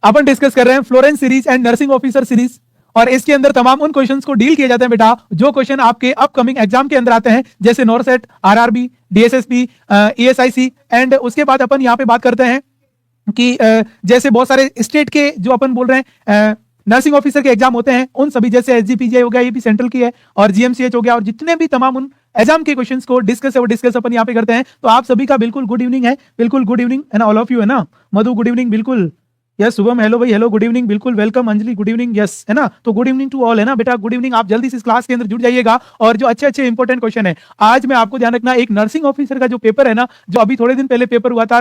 अपन discuss कर रहे हैं Florence series and nursing officer series, और इसके अंदर तमाम उन क्वेश्चंस को डील किए जाते हैं बेटा जो क्वेश्चन आपके अपकमिंग एग्जाम के अंदर आते हैं, जैसे NORCET, RRB, DSSP, ESIC. And उसके बाद अपन यहाँ पे बात करते हैं कि जैसे बहुत सारे स्टेट के जो अपन बोल रहे हैं नर्सिंग ऑफिसर के एग्जाम होते हैं, उन सभी जैसे एसजीपीजे हो गया, ये भी सेंट्रल की है, और जीएमसीएच हो गया, और जितने भी तमाम उन एग्जाम के क्वेश्चंस को डिस्कस है वो डिस्कस अपन यहाँ पे करते हैं। तो आप सभी का बिल्कुल गुड इवनिंग है, बिल्कुल गुड इवनिंग है ना, ऑल ऑफ यू है ना। मधु गुड इवनिंग, बिल्कुल यस। शुभम हेलो भाई, हेलो गुड इवनिंग, बिल्कुल welcome. Anjali good evening, yes है ना। तो गुड इवनिंग टू ऑल है ना बेटा, गुड इवनिंग। आप जल्दी से इस क्लास के अंदर जुड़ जाइएगा, और जो अच्छे अच्छे इंपॉर्टेंट क्वेश्चन है आज मैं आपको ध्यान रखना, एक नर्सिंग ऑफिसर का जो पेपर है ना, जो अभी थोड़े दिन पहले पेपर हुआ था,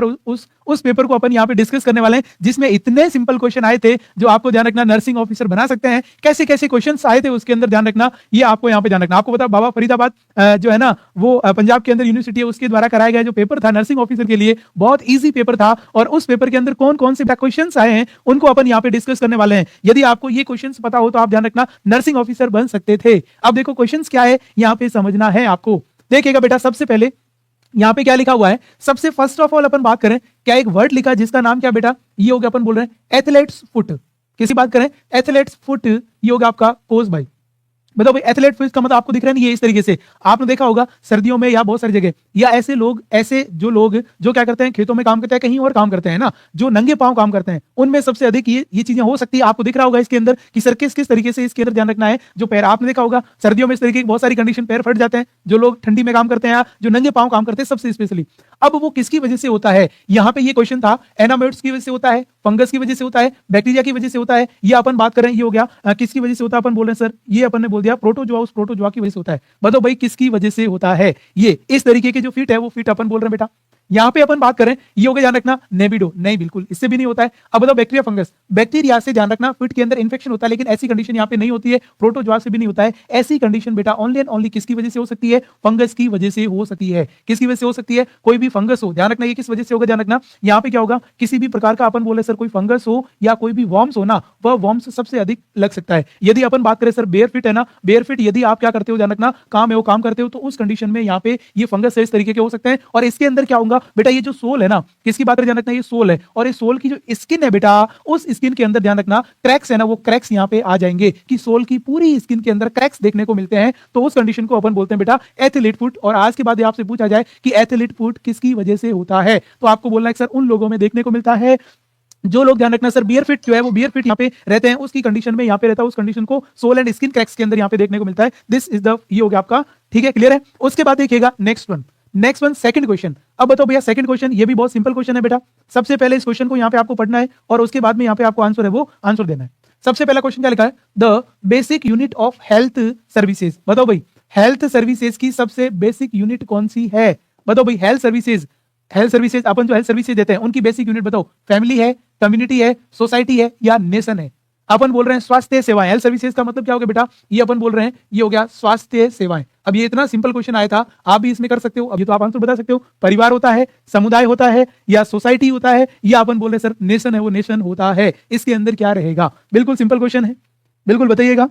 उस पेपर को अपन यहाँ पे डिस्कस करने वाले हैं, जिसमें इतने सिंपल क्वेश्चन आए थे जो आपको ध्यान रखना नर्सिंग ऑफिसर बना सकते हैं। कैसे कैसे क्वेश्चन आए थे उसके अंदर ध्यान रखना, ये आपको यहाँ पे ध्यान रखना। आपको पता बाबा फरीदाबाद जो है ना, वो पंजाब के अंदर यूनिवर्सिटी है, उसके द्वारा कराया गया जो पेपर था नर्सिंग ऑफिसर के लिए, बहुत ईजी पेपर था, और उस पेपर के अंदर कौन कौन से क्वेश्चन आए हैं उनको अपन यहाँ पे डिस्कस करने वाले हैं। यदि आपको ये क्वेश्चंस पता हो तो आप ध्यान रखना नर्सिंग ऑफिसर बन सकते थे। अब देखो क्वेश्चंस क्या है यहाँ पे समझना है आपको। देखिएगा बेटा, सबसे पहले यहाँ पे क्या लिखा हुआ है, सबसे फर्स्ट ऑफ ऑल अपन बात करें, क्या एक वर्ड लिखा जिसका नाम क्या बेटा, ये हो गया अपन बोल रहे हैं एथलेट्स फुट। किसी बात करें एथलेट्स फुट, ये होगा आपका कोस भाई। बताओ भाई, एथलेट फुट का मतलब आपको दिख रहा है, ये इस तरीके से आपने देखा होगा सर्दियों में या बहुत सारी जगह, या ऐसे लोग, ऐसे जो लोग जो क्या करते हैं, खेतों में काम करते हैं, कहीं और काम करते हैं ना, जो नंगे पांव काम करते हैं, उनमें सबसे अधिक ये चीजें हो सकती है। आपको दिख रहा होगा इसके अंदर कि सर किस तरीके से इसके अंदर ध्यान रखना है। जो पैर, आपने देखा होगा सर्दियों में इस तरीके की बहुत सारी कंडीशन, पैर फट जाते हैं, जो लोग ठंडी में काम करते हैं, जो नंगे पांव काम करते हैं सबसे स्पेशली। अब वो किसकी वजह से होता है, यहाँ पे ये क्वेश्चन था, एनामोइड्स की वजह से होता है, फंगस की वजह से होता है, बैक्टीरिया की वजह से होता है, ये अपन बात कर रहे हैं, ये हो गया किसकी वजह से होता है, अपन बोल रहे हैं सर, ये अपन ने बोल दिया प्रोटोजोआ की वजह से होता है। बताओ भाई किसकी वजह से होता है, ये इस तरीके के जो फिट है वो फिट अपन बोल रहे हैं बेटा। यहाँ पे अपन बात करें, ये हो गया ध्यान रखना नेबिडो, नहीं बिल्कुल इससे भी नहीं होता है। अब बताओ बैक्टीरिया फंगस, बैक्टीरिया से ध्यान रखना फिट के अंदर इंफेक्शन होता है, लेकिन ऐसी कंडीशन यहाँ पे नहीं होती है, प्रोटोजोआ से भी नहीं होता है। ऐसी कंडीशन बेटा ओनली एंड ओनली किसकी वजह से हो सकती है, फंगस की वजह से हो सकती है। किसकी वजह से हो सकती है, कोई भी फंगस हो, ध्यान रखना ये किस वजह से होगा, ध्यान रखना यहाँ पे क्या होगा, किसी भी प्रकार का अपन बोले सर कोई फंगस हो या कोई भी वॉर्म्स हो ना, वह वॉर्म्स सबसे अधिक लग सकता है। यदि अपन बात करें सर बेयर फिट है ना, बेयर फिट यदि आप क्या करते हो, ध्यान रखना काम है वो काम करते हो, तो उस कंडीशन में यहाँ पे ये फंगस इस तरीके के हो सकते हैं। और इसके अंदर क्या होगा बेटा, ये जो सोल है ना, किसकी बात करें, ध्यान रखना ये सोल है, और ये सोल की जो स्किन है बेटा, उस स्किन के अंदर ध्यान रखना क्रैक्स है ना, वो क्रैक्स यहाँ पे आ जाएंगे, कि सोल की पूरी स्किन के अंदर क्रैक्स देखने को मिलते हैं, तो उस कंडीशन को अपन बोलते हैं बेटा एथलीट फुट। और आज के बाद आपसे पूछा जाए कि एथलीट फुट किसकी वजह से होता है, तो आपको बोलना है सर उन लोगों में देखने को मिलता है जो लोग, ध्यान रखना सर बियर फिट जो है वो बियर फिट यहाँ पे रहते हैं, उसकी कंडीशन में यहाँ पे रहता है, उस कंडीशन को सोल एंड स्किन क्रैक्स के अंदर यहाँ पे देखने को मिलता है। दिस इज द, ये हो गया आपका, ठीक है, क्लियर है। उसके बाद देखिएगा नेक्स्ट वन सेकंड क्वेश्चन। अब बताओ भैया सेकंड क्वेश्चन, ये भी बहुत सिंपल क्वेश्चन है बेटा। सबसे पहले इस क्वेश्चन को यहाँ पे आपको पढ़ना है, और उसके बाद में यहाँ पे आपको आंसर है वो आंसर देना है। सबसे पहला क्वेश्चन क्या लिखा है, the basic unit of health services. बताओ भाई हेल्थ सर्विसेज की सबसे बेसिक यूनिट कौन सी है, बताओ भाई। हेल्थ सर्विसेज अपन जो हेल्थ सर्विसेज देते हैं उनकी बेसिक यूनिट बताओ, फैमिली है, कम्युनिटी है, सोसाइटी है, या नेशन है। अपन बोल रहे हैं स्वास्थ्य सेवाएं। हेल्थ सर्विसेज का मतलब क्या हो गया बेटा, ये अपन बोल रहे हैं ये हो गया स्वास्थ्य सेवाएं। अब ये इतना सिंपल क्वेश्चन आया था, आप भी इसमें कर सकते हो। अब ये तो आप आंसर बता सकते हो, परिवार होता है, समुदाय होता है, या सोसाइटी होता है, या अपन बोल रहे हैं सर नेशन है, वो नेशन होता है। इसके अंदर क्या रहेगा, बिल्कुल सिंपल क्वेश्चन है, बिल्कुल बताइएगा।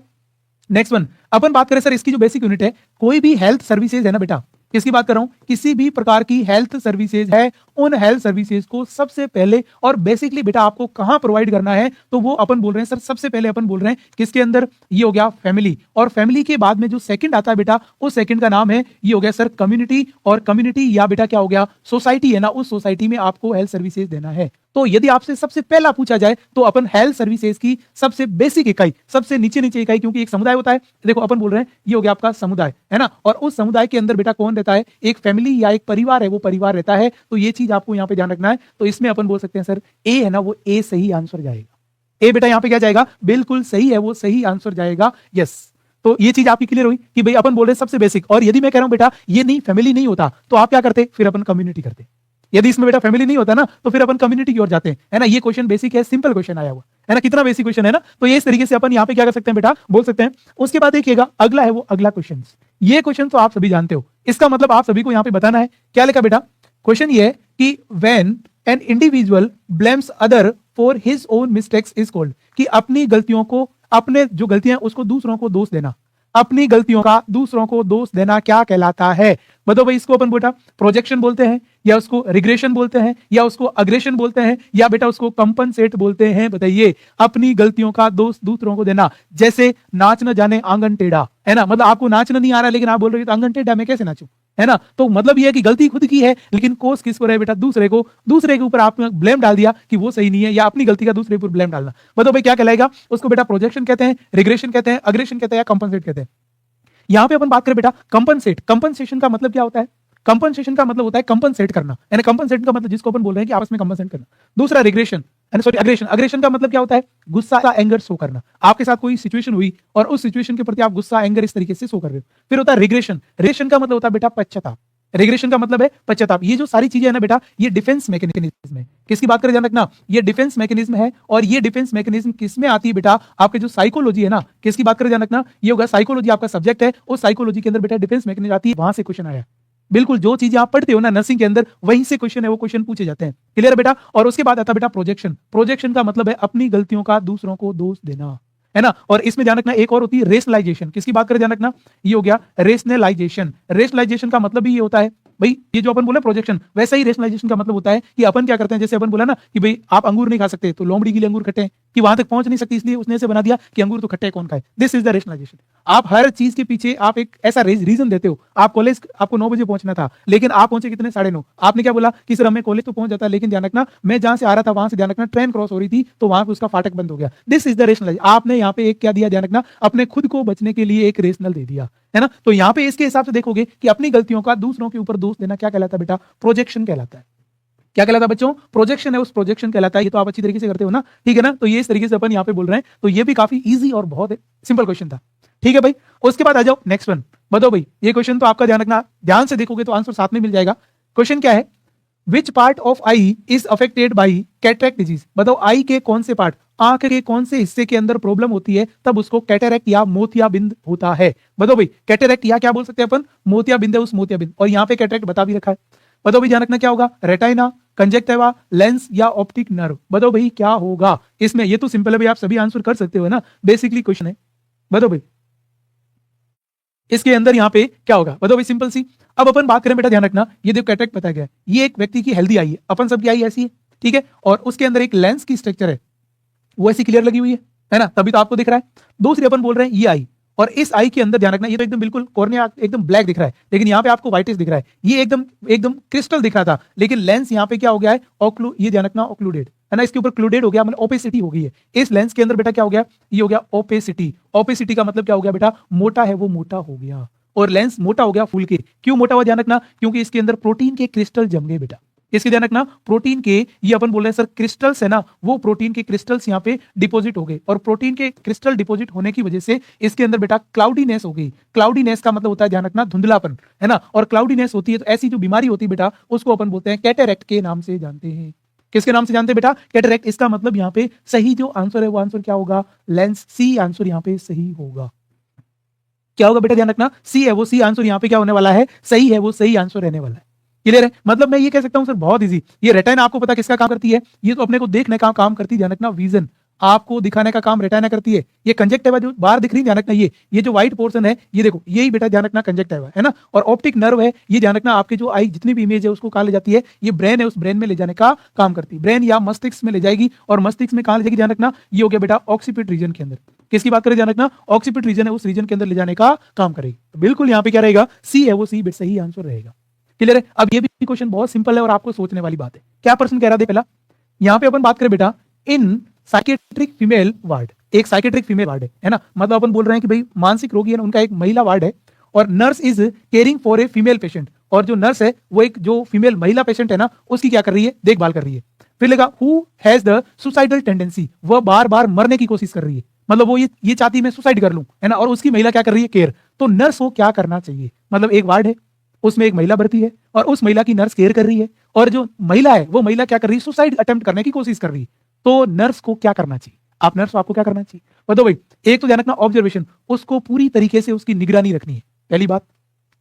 नेक्स्ट वन, अपन बात करें सर इसकी जो बेसिक यूनिट है, कोई भी हेल्थ सर्विसेज है ना बेटा, किसकी बात कर रहा हूं, किसी भी प्रकार की हेल्थ सर्विसेज है, उन हेल्थ सर्विसेज को सबसे पहले और बेसिकली बेटा आपको कहां प्रोवाइड करना है, तो वो अपन बोल रहे हैं सर सबसे पहले अपन बोल रहे हैं किसके अंदर, ये हो गया फैमिली, और फैमिली के बाद में जो सेकंड आता है बेटा, उस सेकंड का नाम है ये हो गया सर कम्युनिटी, और कम्युनिटी या बेटा क्या हो गया सोसाइटी है ना, उस सोसाइटी में आपको हेल्थ सर्विसेज देना है। तो यदि आपसे सबसे पहला पूछा जाए तो अपन हेल्थ सर्विसेज की सबसे बेसिक इकाई, सबसे नीचे इकाई, क्योंकि एक समुदाय होता है, देखो अपन बोल रहे हैं ये हो गया आपका समुदाय है ना, और उस समुदाय के अंदर बेटा कौन रहता है, एक फैमिली या एक परिवार है, वो परिवार रहता है। तो ये चीज आपको यहाँ पे ध्यान रखना है। तो इसमें अपन बोल सकते हैं सर ए है ना, वो ए सही आंसर जाएगा। ए बेटा यहाँ पे क्या जाएगा, बिल्कुल सही है, वो सही आंसर जाएगा, यस। तो ये चीज आपकी क्लियर हुई कि भाई अपन बोल रहे हैं सबसे बेसिक। और यदि मैं कह रहा हूं बेटा ये नहीं, फैमिली नहीं होता, तो आप क्या करते, फिर अपन कम्युनिटी करते। यदि इसमें बेटा फैमिली नहीं होता ना, तो फिर अपन कम्युनिटी की ओर जाते हैं, है ना। ये क्वेश्चन बेसिक है, सिंपल क्वेश्चन आया हुआ है ना, कितना बेसिक क्वेश्चन है ना। तो ये इस तरीके से अपन यहाँ पे क्या कर सकते हैं बेटा, बोल सकते हैं। उसके बाद देखिएगा अगला है वो अगला क्वेश्चन। ये क्वेश्चन तो आप सभी जानते हो, इसका मतलब आप सभी को यहाँ पे बताना है। क्या लिखा बेटा, क्वेश्चन ये है कि when an individual blames other for his own mistakes is called, कि अपनी गलतियों को, अपने जो गलतियां उसको दूसरों को दोष देना। अपनी गलतियों का दूसरों को दोष देना क्या कहलाता है? बताओ भाई, इसको अपन बेटा प्रोजेक्शन बोलते हैं, या उसको रिग्रेशन बोलते हैं, या उसको अग्रेशन बोलते हैं, या बेटा उसको कंपनसेट बोलते हैं? बताइए। अपनी गलतियों का दोष दूसरों को देना, जैसे नाच न जाने आंगन टेढ़ा, है ना, मतलब आपको नाचना नहीं आ रहा लेकिन आप बोल रहे हो तो आंगन टेढ़ा मैं कैसे नाचूं, है ना, तो मतलब ये है कि गलती खुद की है लेकिन कोस किस पर है बेटा? दूसरे को, दूसरे के ऊपर आपने ब्लेम डाल दिया कि वो सही नहीं है, या अपनी गलती का दूसरे पर ब्लेम डालना। बताओ भाई क्या कहलाएगा? उसको बेटा प्रोजेक्शन कहते हैं, रिग्रेशन कहते हैं, अग्रेशन कहते हैं, या कंपनसेट कहते हैं। यहां पे अपन बात करें बेटा कंपनसेट, कंपनसेशन का मतलब क्या होता है? कंपनसेशन का मतलब होता है कंपनसेट करना, यानी कंपनसेट का मतलब जिसको अपन बोल रहे हैं कि आपस में कंपनसेट करना। दूसरा रिग्रेशन, सॉरी अग्रेशन, अग्रेशन का मतलब क्या होता है? गुस्सा, एंगर शो करना। आपके साथ कोई सिचुएशन हुई और उस सिचुएशन के प्रति आप गुस्सा, एंगर इस तरीके से शो कर रहे हो। फिर होता है रिग्रेशन, रिग्रेशन का मतलब होता है बेटा पश्चाताप, रिग्रेशन का मतलब है पश्चाताप। ये जो सारी चीजें है ना बेटा, ये डिफेंस मैकेनिज्म है। किसकी बात करें ध्यान रखना, ये डिफेंस मैकेनिज्म है। और ये डिफेंस मैकेनिज्म किसमें आती है बेटा? आपके जो साइकोलॉजी है ना, किसकी बात करें ध्यान रखना, ये होगा साइकोलॉजी, आपका सब्जेक्ट है। उस साइकोलॉजी के अंदर बेटा डिफेंस मैकेनिज्म आती है, वहां से क्वेश्चन आया। बिल्कुल जो चीजें आप पढ़ते हो ना नर्सिंग के अंदर, वहीं से क्वेश्चन है, वो क्वेश्चन पूछे जाते हैं। क्लियर है बेटा? और उसके बाद आता बेटा प्रोजेक्शन। प्रोजेक्शन का मतलब है अपनी गलतियों का दूसरों को दोष देना, है ना। और इसमें ध्यान रखना एक और होती है रेशनलाइजेशन। किसकी बात करें ध्यान रखना, ये हो गया रेशनलाइजेशन। रेशनलाइजेशन का मतलब भी ये होता है भाई, ये जो अपन बोला प्रोजेक्शन, वैसा ही रेशनलाइजेशन का मतलब होता है कि अपन क्या करते हैं, जैसे अपन बोला ना कि भाई आप अंगूर नहीं खा सकते तो लोमड़ी के लिए अंगूर खट्टे हैं, कि वहां तक पहुंच नहीं सकती इसलिए उसने ऐसे बना दिया कि अंगूर तो खट्टे कौन खाए। This is the rationalisation. आप हर चीज के पीछे आप एक ऐसा रीजन देते हो। आप कॉलेज, आपको 9 बजे पहुंचना था लेकिन आप पहुंचे कितने? 9:30। आपने क्या बोला कि सर मैं कॉलेज तो पहुंच जाता, लेकिन ध्यान रखना मैं जहां से आ रहा था वहां से ध्यान रखना ट्रेन क्रॉस हो रही थी तो वहां पे उसका फाटक बंद हो गया। This is the rationalisation. आपने यहाँ पे एक क्या दिया? ध्यान रखना अपने खुद को बचने के लिए एक रेशनल दे दिया, है ना। तो यहाँ पे इसके हिसाब से देखोगे कि अपनी गलतियों का दूसरों के ऊपर दोष देना क्या कहलाता है बेटा? प्रोजेक्शन कहलाता है। क्या कहलाता है बच्चों? प्रोजेक्शन है, उस प्रोजेक्शन कहलाता है। ये तो आप अच्छी तरीके से करते हो ना, ठीक है ना। तो ये इस तरीके से अपन यहाँ पे बोल रहे हैं, तो ये भी काफी इजी और बहुत सिंपल क्वेश्चन था, ठीक है भाई। उसके बाद आ जाओ नेक्स्ट वन। बताओ भाई, ये क्वेश्चन तो आपका ध्यान रखना, ध्यान से देखोगे तो आंसर साथ में मिल जाएगा। क्वेश्चन क्या है? Which part of I is affected by cataract disease? बताओ आई के कौन से पार्ट, आंख के कौन से हिस्से के अंदर प्रॉब्लम होती है तब उसको कैटरेक्ट या मोतियाबिंद होता है? बताओ भाई, कैटरेक्ट या क्या बोल सकते हैं अपन? मोतियाबिंद है, उस मोतियाबिंद। और यहाँ पे कैटरेक्ट बता भी रखा है। बताओ भाई ध्यान रखना क्या होगा? रेटाइना, कंजक्टिवा, लेंस या ऑप्टिक नर्व? बताओ भाई क्या होगा इसमें? ये तो सिंपल है भाई, आप सभी आंसर कर सकते हो ना, बेसिकली क्वेश्चन है। बताओ भाई इसके अंदर यहाँ पे क्या होगा? बताओ भाई सिंपल सी। अब अपन बात करें बेटा, ध्यान रखना, ये देखो कैटरेक्ट बताया गया है, ये एक व्यक्ति की हेल्दी आई है, अपन सबकी आई ऐसी है, ठीक है। और उसके अंदर एक लेंस की स्ट्रक्चर है, वो ऐसी क्लियर लगी हुई है ना, तभी तो आपको दिख रहा है। दूसरी अपन बोल रहे हैं ये आई, और इस आई के अंदर ध्यान रखना, ये तो एकदम बिल्कुल कॉर्निया एकदम ब्लैक दिख रहा है, लेकिन यहाँ पे आपको व्हाइटिश दिख रहा है। ये एकदम एकदम क्रिस्टल दिख रहा था, लेकिन लेंस यहाँ पे क्या हो गया है? ये ध्यान रखना ऑक्लूडेड, है ना, इसके ऊपर क्लूडेड हो गया, मतलब ओपेसिटी हो गई है। इस लेंस के अंदर बेटा क्या हो गया? ये हो गया ओपेसिटी। ओपेसिटी का मतलब क्या हो गया बेटा? मोटा है वो मोटा हो गया, और लेंस मोटा हो गया फूल के। क्यों मोटा हुआ? ध्यान रखना, क्योंकि इसके अंदर प्रोटीन के क्रिस्टल जम गए बेटा। इसके ध्यान रखना, प्रोटीन के, ये अपन बोल रहे हैं सर क्रिस्टल्स है ना, वो प्रोटीन के क्रिस्टल्स यहाँ पे डिपॉजिट हो गए, और प्रोटीन के क्रिस्टल डिपॉजिट होने की वजह से इसके अंदर बेटा क्लाउडीनेस हो गई। क्लाउडीनेस का मतलब होता है ध्यान रखना धुंधलापन, है ना। और क्लाउडीनेस होती है तो ऐसी जो बीमारी होती है बेटा, उसको अपन बोलते हैं कैटरेक्ट के नाम से जानते हैं। किसके नाम से जानते हैं बेटा? कैटरेक्ट। इसका मतलब यहाँ पे सही जो आंसर है वो आंसर क्या होगा? लेंस, सी आंसर यहाँ पे सही होगा। क्या होगा बेटा? ध्यान रखना, सी है वो, सी आंसर यहाँ पे क्या होने वाला है? सही है वो, सही आंसर रहने वाला है। क्लियर है? मतलब मैं ये कह सकता हूं सर बहुत इजी। ये रेटाइना आपको पता किसका काम करती है? ये तो अपने को देखने का काम करती है, ध्यान रखना, विजन आपको दिखाने का काम रेटाइना करती है। ये कंजक्टिवा जो बाहर दिख रही है, ध्यान रखना, ये जो व्हाइट पोर्शन है, ये देखो, यही बेटा ध्यान रखना कंजक्टिवा है ना। और ऑप्टिक नर्व है, ये ध्यान रखना आपके जो आई जितनी भी इमेज है उसको कहाँ ले जाती है? ये ब्रेन है, उस ब्रेन में ले जाने का काम करती है। ब्रेन या मस्तिष्क में ले जाएगी, और मस्तिष्क में कहाँ ले जाएगी? ध्यान रखना, ये हो गया बेटा ऑक्सीपिट रीजन के अंदर। किसकी बात करें? ध्यान रखना, ऑक्सीपिट रीजन है, उस रीजन के अंदर ले जाने का काम करेगी। तो बिल्कुल यहाँ पे क्या रहेगा? सी है वो, सी सही आंसर रहेगा। क्लियर है? अब ये भी क्वेश्चन बहुत सिंपल है और आपको सोचने वाली बात है। क्या प्रश्न कह रहा था पहला? यहाँ पे अपन बात करें बेटा, इन साइकेट्रिक फीमेल वार्ड, एक साइकेट्रिक फीमेल वार्ड है ना, मतलब अपन बोल रहे हैं कि भाई मानसिक रोगी है ना, उनका एक महिला वार्ड है, और nurse is caring for a female patient, और जो नर्स है वो एक जो फीमेल महिला पेशेंट है ना, उसकी क्या कर रही है? देखभाल कर रही है। फिर लगा who has the suicidal tendency, वह बार बार मरने की कोशिश कर रही है, मतलब वो ये चाहती है मैं सुसाइड कर लूं, है ना, और उसकी महिला क्या कर रही है? केयर। तो नर्स को क्या करना चाहिए? मतलब एक वार्ड है, उसमें एक महिला भर्ती है, और उस महिला की नर्स केयर कर रही है, और जो महिला है वो महिला क्या कर रही है? सुसाइड अटेम्प्ट करने की कोशिश कर रही है। तो नर्स को क्या करना चाहिए? आप नर्स, आपको क्या करना चाहिए? बताओ भाई। एक तो ध्यान रखना ऑब्जर्वेशन, उसको पूरी तरीके से उसकी निगरानी रखनी है, पहली बात।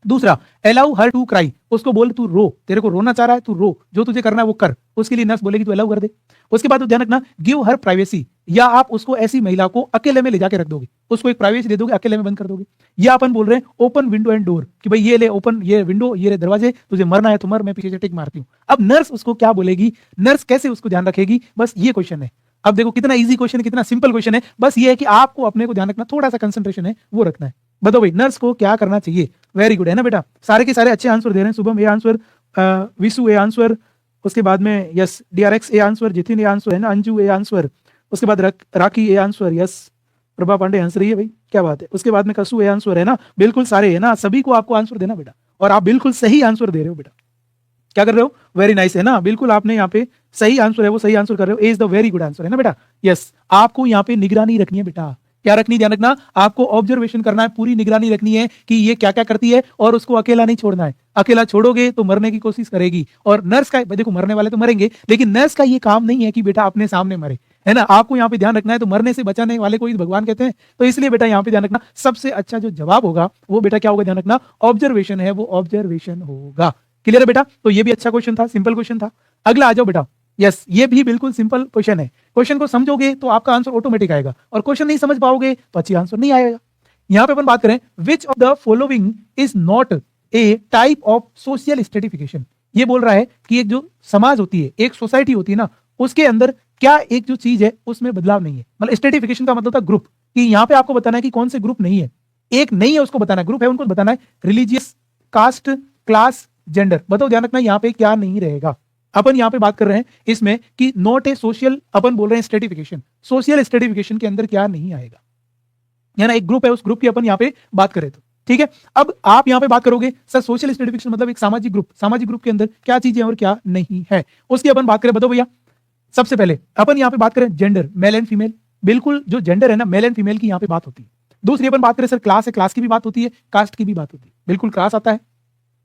दूसरा, अलाउ हर टू क्राई, उसको बोल तू रो, तेरे को रोना चाह रहा है तू रो, जो तुझे करना है वो कर, उसके लिए नर्स बोलेगी तू अलाउ कर दे। उसके बाद ध्यान रखना, गिव हर प्राइवेसी, या आप उसको ऐसी महिला को अकेले में ले जाके रख दोगे, उसको एक प्राइवेसी दे दोगे, अकेले में बंद कर दोगे। या अपन बोल रहे हैं ओपन विंडो एंड डोर, कि भाई ये ले ओपन ये विंडो ये ले दरवाजे, तुझे मरना है तो मर, मैं पीछे से टिक मारती हूँ। अब नर्स उसको क्या बोलेगी, नर्स कैसे उसको ध्यान रखेगी, बस ये क्वेश्चन है। अब देखो कितना इजी क्वेश्चन है, कितना सिंपल क्वेश्चन है, बस ये है कि आपको अपने को ध्यान रखना, थोड़ा सा कंसंट्रेशन है वो रखना है। बताओ भाई नर्स को क्या करना चाहिए। वेरी गुड है ना बेटा, सारे के सारे अच्छे आंसर दे रहे हैं। Shubham a answer, Vishu a answer, उसके बाद में yes DRX a answer, Jitin a answer है ना, अंजू ए आंसर, उसके बाद Rakhi a answer, yes Prabha Pandey हंस रही है भाई, क्या बात है। उसके बाद में कसू ए आंसर है ना, बिल्कुल सारे है ना, सभी को आपको आंसर देना बेटा, और आप बिल्कुल सही आंसर दे रहे हो बेटा। क्या कर रहे हो, वेरी नाइस है ना, बिल्कुल आपने यहाँ पे सही आंसर है वो सही आंसर कर रहे हो, A is the very good answer है ना बेटा। यस आपको यहाँ पे निगरानी रखनी है बेटा, क्या रखनी, ध्यान रखना, आपको ऑब्जर्वेशन करना है, पूरी निगरानी रखनी है कि ये क्या क्या करती है, और उसको अकेला नहीं छोड़ना है। अकेला छोड़ोगे तो मरने की कोशिश करेगी। और नर्स का देखो, मरने वाले तो मरेंगे, लेकिन नर्स का ये काम नहीं है कि बेटा अपने सामने मरे, है ना। आपको यहाँ पे ध्यान रखना है, तो मरने से बचाने वाले को ही भगवान कहते हैं, तो इसलिए बेटा यहाँ पे ध्यान रखना, सबसे अच्छा जो जवाब होगा वो बेटा क्या होगा, ध्यान रखना, ऑब्जर्वेशन है वो ऑब्जर्वेशन होगा। क्लियर है बेटा, तो ये भी अच्छा क्वेश्चन था, सिंपल क्वेश्चन था। अगला आ जाओ बेटा, यस ये भी बिल्कुल सिंपल क्वेश्चन है। क्वेश्चन को समझोगे तो आपका आंसर ऑटोमेटिक आएगा, और क्वेश्चन नहीं समझ पाओगे तो अच्छी आंसर नहीं आएगा। यहां पे अपन बात करें, which of the following is not a type of social stratification. ये बोल रहा है कि एक जो समाज होती है, एक सोसाइटी होती है ना, उसके अंदर क्या एक जो चीज है उसमें बदलाव नहीं है। मतलब स्ट्रेटिफिकेशन का मतलब था ग्रुप, कि यहाँ पे आपको बताना है कि कौन से ग्रुप नहीं है, एक नहीं है उसको बताना है, ग्रुप है उनको बताना है, रिलीजियस, कास्ट, क्लास, जेंडर। बताओ ध्यान रखना यहाँ पे क्या नहीं रहेगा। अपन यहाँ पे बात कर रहे हैं इसमें कि नॉट ए सोशल, अपन बोल रहे हैं स्ट्रेटिफिकेशन, सोशल स्ट्रेटिफिकेशन के अंदर क्या नहीं आएगा, यानी एक ग्रुप है, उस ग्रुप की अपन यहाँ पे बात करें तो ठीक है। अब आप यहाँ पे बात करोगे सर सोशल स्ट्रेटिफिकेशन मतलब एक सामाजिक ग्रुप, सामाजिक ग्रुप के अंदर क्या चीजें और क्या नहीं है, उसकी अपन बात करें। बताओ भैया, सबसे पहले अपन यहाँ पे बात करें जेंडर, मेल एंड फीमेल, बिल्कुल जो जेंडर है ना मेल एंड फीमेल की यहाँ पे बात होती है। दूसरी अपन बात करें सर क्लास है, क्लास की भी बात होती है, कास्ट की भी बात होती है, बिल्कुल क्लास आता है,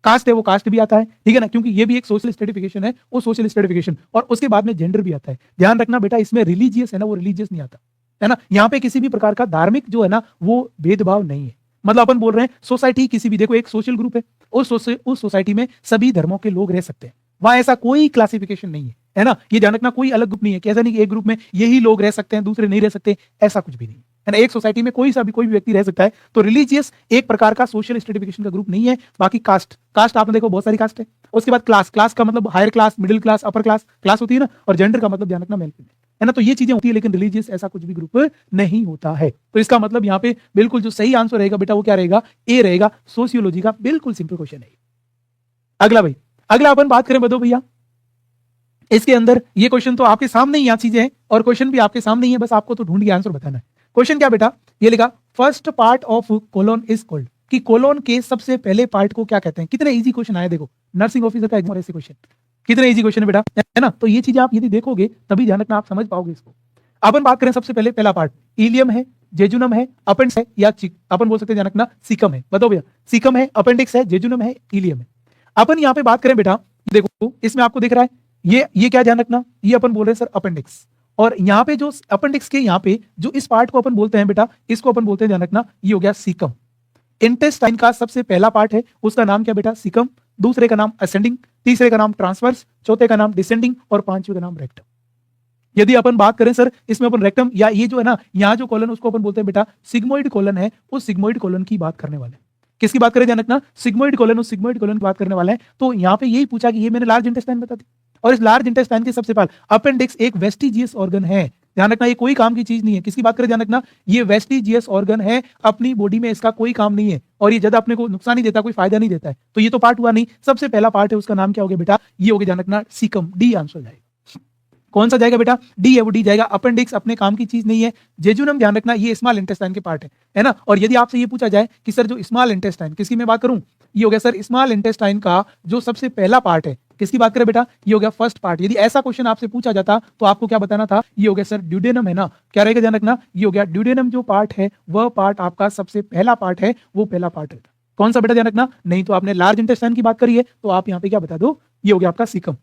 कास्ट है वो कास्ट भी आता है, ठीक है ना, क्योंकि ये भी एक सोशल स्ट्रेटिफिकेशन है, वो सोशल स्ट्रेटिफिकेशन, और उसके बाद में जेंडर भी आता है। ध्यान रखना बेटा, इसमें रिलीजियस है ना वो रिलीजियस नहीं आता, है ना। यहाँ पे किसी भी प्रकार का धार्मिक जो है ना वो भेदभाव नहीं है। मतलब अपन बोल रहे हैं सोसाइटी किसी भी, देखो एक सोशल ग्रुप है, उस सोसाइटी में सभी धर्मों के लोग रह सकते हैं, वहां ऐसा कोई क्लासिफिकेशन नहीं है, है ना। ये ध्यान रखना, कोई अलग ग्रुप नहीं है, कैसा नहीं कि एक ग्रुप में यही लोग रह सकते हैं दूसरे नहीं रह सकते, ऐसा कुछ भी नहीं है ना। एक सोसाइटी में कोई भी व्यक्ति रह सकता है। तो रिलीजियस एक प्रकार का सोशल स्ट्रेटिफिकेशन का ग्रुप नहीं है। बाकी कास्ट, कास्ट आपने देखो बहुत सारी कास्ट है। उसके बाद क्लास, क्लास का मतलब higher class, middle class, upper class, class होती है ना। और जेंडर का मतलब ध्यान रखना मेल फीमेल, है ना। तो ये चीजें होती है, लेकिन रिलीजियस ऐसा कुछ भी ग्रुप नहीं होता है। तो इसका मतलब यहाँ पे बिल्कुल जो सही आंसर रहेगा बेटा वो क्या रहेगा, ए रहेगा, सोशियोलॉजी का। बिल्कुल सिंपल क्वेश्चन है। अगला भाई, अगला अपन बात करें, बताओ भैया इसके अंदर ये क्वेश्चन तो आपके सामने ही यहाँ चीजें हैं, और क्वेश्चन भी आपके सामने ही है, बस आपको तो ढूंढ के आंसर बताना है। क्वेश्चन क्या बेटा, ये लिखा first part of colon is called, कि कोलोन के सबसे पहले पार्ट को क्या कहते हैं। कितने इजी क्वेश्चन आए, देखो नर्सिंग ऑफिसर का एग्जाम ऐसे क्वेश्चन, कितने इजी क्वेश्चन है बेटा, है ना। तो ये चीज आप यदि देखोगे तभी ध्यान रखना, आप समझ पाओगे इसको। अपन बात करें सबसे पहले पहला पार्ट, इलियम है, जेजुनम है, अपेंडिक्स है, या अपन बोल सकते हैं ध्यान रखना सीकम है। बताओ भैया, सीकम है, अपेंडिक्स है, जेजुनम है, इलियम है। अपन यहाँ पे बात करें बेटा, देखो इसमें आपको दिख रहा है ये क्या ध्यान रखना, ये अपन बोल रहे हैं सर अपेंडिक्स। और यहाँ पे जो अपेंडिक्स के यहाँ पे जो इस पार्ट को अपन बोलते हैं बेटा, इसको अपन बोलते हैं ध्यान रखना, ये हो गया सीकम। इंटेस्टाइन का सबसे पहला पार्ट है, उसका नाम क्या बेटा, सीकम। दूसरे का नाम असेंडिंग, तीसरे का नाम ट्रांसवर्स, चौथे का नाम डिसेंडिंग, और पांचवे का नाम रेक्टम। यदि अपन बात करें सर इसमें अपन रेक्टम, या ये जो है ना यहाँ जो कॉलन उसको अपन बोलते हैं बेटा सिग्मोइड कॉलन है, उस सिग्मोइड कॉलन की बात करने वाले। किसकी बात करें ध्यान रखना, सिग्मोइड कॉलन, उस सिग्मोइड कॉलन की बात करने वाला है। तो यहाँ पे यही पूछा कि ये मैंने लार्ज इंटेस्टाइन बता दी, और इस लार्ज इंटेस्टाइन के सबसे पहले अपेंडिक्स एक वेस्टिजियस ऑर्गन है। ध्यान रखना, ये कोई काम की चीज नहीं है। किसकी बात करें ध्यान रखना, ये वेस्टिजियस ऑर्गन है, अपनी बॉडी में इसका कोई काम नहीं है, और ये ज्यादा अपने को नुकसान नहीं देता, कोई फायदा नहीं देता है। तो ये तो पार्ट हुआ नहीं, सबसे पहला पार्ट है, उसका नाम क्या हो गया बेटा, ये हो गया ध्यान रखना सीकम। डी आंसर जाएगा। कौन सा जाएगा बेटा, डी है वो डी जाएगा। अपेंडिक्स अपने काम की चीज नहीं है। जेजुनम ध्यान रखना ये स्मॉल इंटेस्टाइन के पार्ट है ना। और यदि आपसे ये पूछा जाए कि सर जो स्मॉल इंटेस्टाइन, किसकी मैं बात करूं, ये हो गया सर स्मॉल इंटेस्टाइन का जो सबसे पहला पार्ट है, किसकी बात करें बेटा, ये हो गया फर्स्ट पार्ट। यदि ऐसा क्वेश्चन आपसे पूछा जाता तो आपको क्या बताना था, ये हो गया सर ड्यूडेनम, है ना। क्या रहेगा ध्यान रखना, ये हो गया ड्यूडेनम जो पार्ट है वह पार्ट आपका सबसे पहला पार्ट है, वो पहला पार्ट है। कौन सा बेटा ध्यान रखना, नहीं तो आपने लार्ज इंटेस्टाइन की बात करी है तो आप यहाँ पे क्या बता दो, ये हो गया आपका सीकम।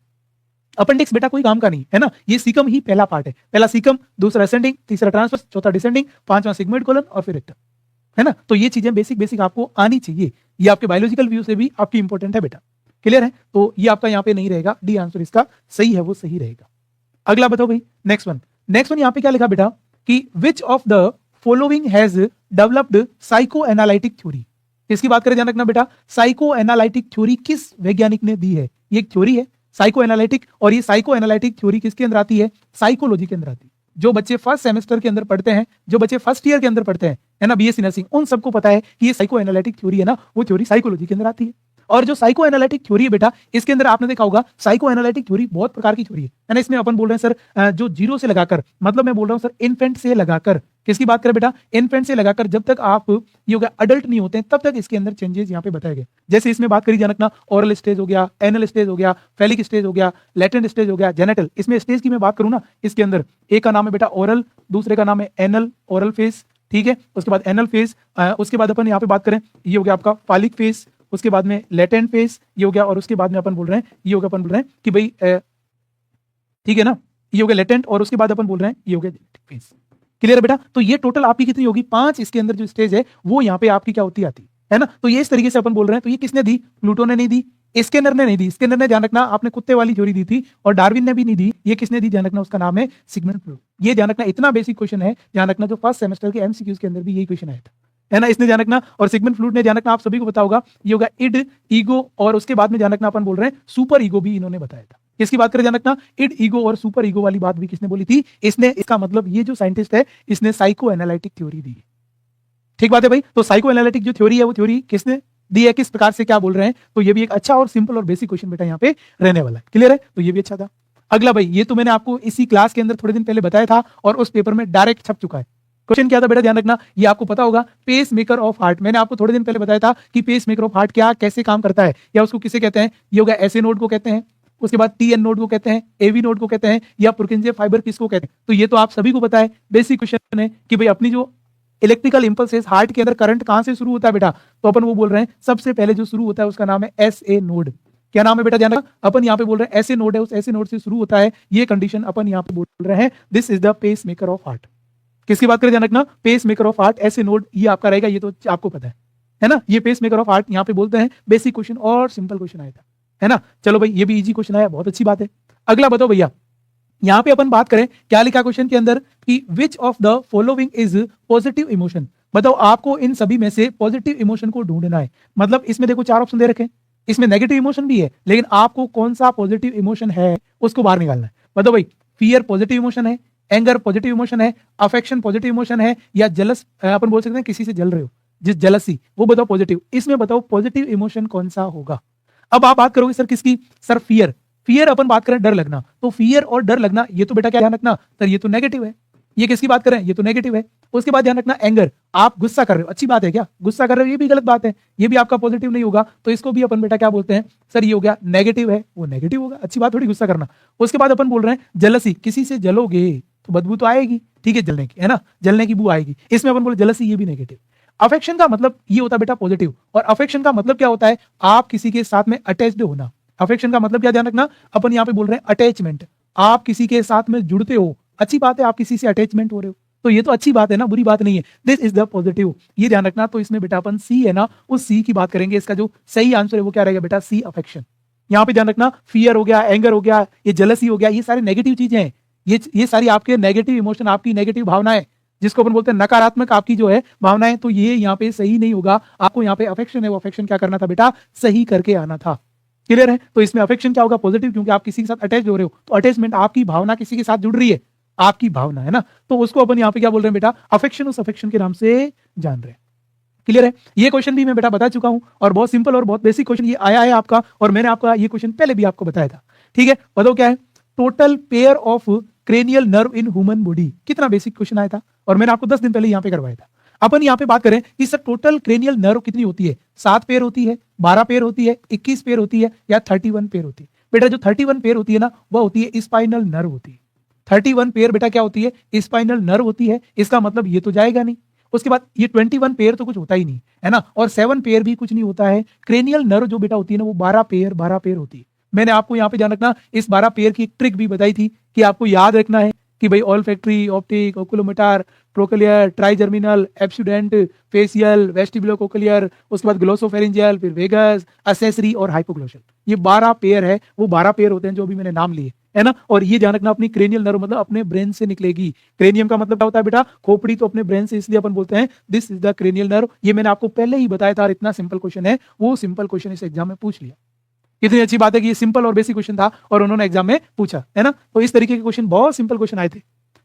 अपेंडिक्स बेटा कोई काम का नहीं है ना, ये सीकम ही पहला पार्ट है। पहला सीकम, दूसरा असेंडिंग, तीसरा ट्रांसवर्स, चौथा डिसेंडिंग, पांचवा सिग्मोइड कॉलन, और फिर रेक्टम। है ना। तो ये चीजें बेसिक बेसिक आपको आनी चाहिए, ये आपके बायोलॉजिकल व्यू से भी आपकी इंपॉर्टेंट है बेटा। क्लियर है, तो ये आपका यहाँ पे नहीं रहेगा, डी आंसर इसका सही है, वो सही रहेगा। अगला बताओ भाई, नेक्स्ट वन यहाँ पे क्या लिखा बेटा कि which of the following has developed psycho analytic theory. इसकी बात करें, ध्यान रखना बेटा, साइको एनालिटिक थ्योरी किस वैज्ञानिक ने दी है। ये एक थ्योरी है साइको एनालिटिक, और ये साइको एनालिटिक थ्योरी किसके अंदर आती है, साइकोलॉजी के अंदर आती है। जो बच्चे फर्स्ट सेमेस्टर के अंदर पढ़ते हैं, जो बच्चे फर्स्ट ईयर के अंदर पढ़ते हैं, है ना, बीएससी नर्सिंग, उन सबको पता है कि ये साइको एनालिटिक थ्योरी है ना, वो थ्योरी साइकोलॉजी के अंदर आती है। और जो साइको एनालिटिक थ्योरी है बेटा, इसके अंदर आपने देखा होगा साइको एनालिटिक थ्योरी बहुत प्रकार की थ्योरी है ना। इसमें अपन बोल रहे हैं सर जो जीरो से लगाकर, मतलब मैं बोल रहा हूं सर इन्फेंट से लगाकर, किसकी बात करें बेटा, इन्फेंट से लगाकर जब तक आप ये हो गया अडल्ट नहीं होते हैं, तब तक इसके अंदर चेंजेस यहाँ पे बताए गए। जैसे इसमें बात करी जानकना, ओरल स्टेज हो गया, एनल स्टेज हो गया, फेलिक स्टेज हो गया, लेटेंट स्टेज हो गया, जेनेटल। इसमें स्टेज की मैं बात करूँ ना, इसके अंदर एक का नाम है बेटा ओरल, दूसरे का नाम है एनल, ओरल फेस, ठीक है, उसके बाद एनल फेस, उसके बाद अपन यहाँ पे बात करें, ये हो गया आपका फालिक फेस, उसके बाद में लेटेंट फेस ये हो गया, और उसके बाद में अपन बोल रहे हैं, ये हो गया अपन बोल रहे हैं कि भाई ठीक है ना, ये हो गया लेटेंट, और उसके बाद अपन बोल रहे हैं ये हो गया फेस। क्लियर है बेटा, तो ये टोटल आपकी कितनी होगी, 5 इसके अंदर जो स्टेज है वो यहाँ पे आपकी क्या होती आती है ना। तो ये इस तरीके से अपन बोल रहे हैं। तो ये किसने दी, प्लूटो ने नहीं दी, स्किनर ने नहीं दी, स्किनर ने ध्यान रखना आपने कुत्ते वाली थ्योरी दी थी, और डार्विन ने भी नहीं दी। ये किसने दी, ध्यान रखना उसका नाम है सिगमंड फ्रॉइड। ये ध्यान रखना, इतना बेसिक क्वेश्चन है, ध्यान रखना, जो फर्स्ट सेमेस्टर के एमसीक्यूज के अंदर भी यही क्वेश्चन आया था, है ना, इसने ध्यान रखना। और सिगमंड फ्रॉइड ने ध्यान रखना, आप सभी को पता होगा, ये होगा इड, ईगो, और उसके बाद में ध्यान रखना अपन बोल रहे हैं सुपर ईगो भी इन्होंने बताया था। किसकी बात करें, ध्यान रखना, इड, ईगो और सुपर ईगो वाली बात भी किसने बोली थी, इसने। इसका मतलब ये जो साइंटिस्ट है इसने साइको एनालिटिक थ्योरी दी। ठीक बात है भाई। तो साइको एनालिटिक जो थ्योरी है वो थ्योरी किसने दी है, किस प्रकार से क्या बोल रहे हैं। तो ये भी एक अच्छा और सिंपल और बेसिक क्वेश्चन बेटा यहाँ पे रहने वाला है। क्लियर है, तो ये भी अच्छा था। अगला भाई, ये तो मैंने आपको इसी क्लास के अंदर थोड़े दिन पहले बताया था, और उस पेपर में डायरेक्ट छप चुका है। क्वेश्चन क्या था बेटा, ध्यान रखना, ये आपको पता होगा, पेस मेकर ऑफ हार्ट। मैंने आपको थोड़े दिन पहले बताया था कि पेस मेकर ऑफ हार्ट क्या, कैसे काम करता है, या उसको किसे कहते हैं। ये होगा एसए नोड को कहते हैं, उसके बाद टीएन नोड को कहते हैं, एवी नोड को कहते हैं, या पुरकिंजे फाइबर किसको कहते हैं। तो ये तो आप सभी को पता है, बेसिक क्वेश्चन है कि भाई अपनी जो इलेक्ट्रिकल इंपल्सेस, हार्ट के अंदर करंट कहां से शुरू होता है बेटा, तो अपन वो बोल रहे हैं सबसे पहले जो शुरू होता है उसका नाम है एसए नोड। क्या नाम है बेटा, ध्यान रखना, अपन यहाँ पे बोल रहे हैं एसए नोड है, उस एसए नोड से शुरू होता है ये कंडीशन, अपन यहाँ पे बोल रहे हैं this is the pacemaker of heart. किसकी बात करें, ध्यान रखना, pacemaker of heart, SA node ये आपका रहेगा, ये तो आपको पता है ना। ये पेस मेकर ऑफ हार्ट यहाँ पे बोलते हैं। बेसिक क्वेश्चन और सिंपल क्वेश्चन आया था, है ना। चलो भाई, ये भी इजी क्वेश्चन आया, बहुत अच्छी बात है। अगला बताओ भैया, यहाँ पे अपन बात करें, क्या लिखा क्वेश्चन के अंदर कि which of the following is positive emotion. बताओ आपको इन सभी में से पॉजिटिव इमोशन को ढूंढना है। मतलब इसमें देखो 4 ऑप्शन दे रखे हैं, इसमें नेगेटिव इमोशन भी है, लेकिन आपको कौन सा पॉजिटिव इमोशन है उसको बाहर निकालना है। बताओ भाई, फियर पॉजिटिव इमोशन है, एंगर पॉजिटिव इमोशन है, अफेक्शन पॉजिटिव इमोशन है, या जलस, अपन बोल सकते हैं किसी से जल रहे हो, जिस जलसी, वो बताओ पॉजिटिव। इसमें बताओ पॉजिटिव इमोशन कौन सा होगा। अब आप बात करोगे सर किसकी, सर फियर। फियर अपन बात करें डर लगना, तो फियर और डर लगना ये तो बेटा क्या ध्यान रखना सर, ये तो नेगेटिव है। ये किसकी बात करें, ये तो नेगेटिव है। उसके बाद ध्यान रखना एंगर, आप गुस्सा कर रहे हो, अच्छी बात है क्या, गुस्सा कर रहे हो ये भी गलत बात है, ये भी आपका पॉजिटिव नहीं होगा। तो इसको भी अपन बेटा क्या बोलते हैं सर, ये हो गया नेगेटिव है, वो नेगेटिव होगा, अच्छी बात थोड़ी गुस्सा करना। उसके बाद अपन बोल रहे हैं जलसी, किसी से जलोगे तो बदबू तो आएगी, ठीक है, जलने की, है ना, जलने की बू आएगी, इसमें अपन बोले जलसी, ये भी नेगेटिव। अफेक्शन का मतलब ये होता है बेटा पॉजिटिव, और अफेक्शन का मतलब क्या होता है, आप किसी के साथ में अटैच्ड होना। अफेक्शन का मतलब क्या ध्यान रखना, अपन यहाँ पे बोल रहे हैं अटैचमेंट, आप किसी के साथ में जुड़ते हो, अच्छी बात है, आप किसी से अटैचमेंट हो रहे हो, तो ये तो अच्छी बात है ना, बुरी बात नहीं है, दिस इज द पॉजिटिव, ये ध्यान रखना। तो इसमें बेटा अपन सी है ना, उस सी की बात करेंगे, इसका जो सही आंसर है वो क्या रहेगा बेटा, सी अफेक्शन। यहाँ पे ध्यान रखना, फियर हो गया, एंगर हो गया, ये जेलसी हो गया, ये सारी नेगेटिव चीजें हैं, ये सारी आपके नेगेटिव इमोशन, आपकी नेगेटिव भावनाएं, जिसको अपन बोलते हैं नकारात्मक आपकी जो है भावनाएं, तो ये यहाँ पे सही नहीं होगा। आपको यहाँ पे अफेक्शन है, वो अफेक्शन क्या करना था बेटा, सही करके आना था। क्लियर है, तो इसमें अफेक्शन क्या होगा, पॉजिटिव, क्योंकि आप किसी के साथ अटैच हो रहे हो, तो अटैचमेंट आपकी भावना किसी के साथ जुड़ रही है, आपकी भावना, है ना, तो उसको अपन यहाँ पे क्या बोल रहे हैं बेटा, अफेक्शन, उस अफेक्शन के नाम से जान रहे हैं। क्लियर है, ये क्वेश्चन भी मैं बेटा बता चुका हूं, और बहुत सिंपल और बहुत बेसिक क्वेश्चन ये आया है आपका, और मैंने आपका ये क्वेश्चन पहले भी आपको बताया था। ठीक है, बताओ क्या है, total pair of cranial nerve in human body. कितना बेसिक क्वेश्चन आया था, और मैंने आपको 10 दिन पहले यहाँ पे करवाया था। अपन यहाँ पे बात करें कि सर टोटल क्रेनियल नर्व कितनी होती है, 7 पेयर होती है, 12 पेयर होती है, 21 पेयर होती है, या 31 पेयर होती है। बेटा जो 31 पेयर होती है ना, वह होती है स्पाइनल नर्व होती है। 31 पेयर बेटा क्या होती है, स्पाइनल नर्व होती है। इसका मतलब ये तो जाएगा नहीं। उसके बाद ये 21 पेयर तो कुछ होता ही नहीं है ना, और 7 पेयर भी कुछ नहीं होता है। क्रेनियल नर्व जो बेटा होती है ना, वो 12 पेयर होती है। मैंने आपको यहाँ पे ध्यान रखना, इस 12 पेयर की एक ट्रिक भी बताई थी कि आपको याद रखना है कि भाई olfactory, optic, oculomotor, trochlear, trigeminal, abducent, facial, vestibulocochlear, उसके बाद ग्लोसोफेरिंजियल, फिर वेगस, असेसरी और हाइपोग्लोशल। ये 12 पेयर है, वो 12 पेयर होते हैं जो अभी मैंने नाम लिए, है ना। और ये ध्यान रखना, अपनी क्रेनियल नर्व मतलब अपने ब्रेन से निकलेगी। क्रेनियम का मतलब क्या होता है बेटा, खोपड़ी, तो अपने ब्रेन से, इसलिए अपन बोलते हैं this is the cranial nerve. ये मैंने आपको पहले ही बताया था, और इतना सिंपल क्वेश्चन है, वो सिंपल क्वेश्चन इस एग्जाम में पूछ लिया। कितनी अच्छी बात है कि ये सिंपल और बेसिक क्वेश्चन था और उन्होंने एग्जाम में पूछा, है ना। तो इस तरीके के क्वेश्चन, बहुत सिंपल क्वेश्चन आए थे।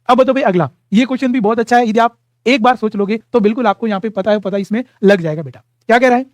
अब बताओ भाई अगला, ये क्वेश्चन भी बहुत अच्छा है, यदि आप एक बार सोच लोगे तो बिल्कुल आपको यहाँ पे पता इसमें लग जाएगा बेटा। क्या कह रहा है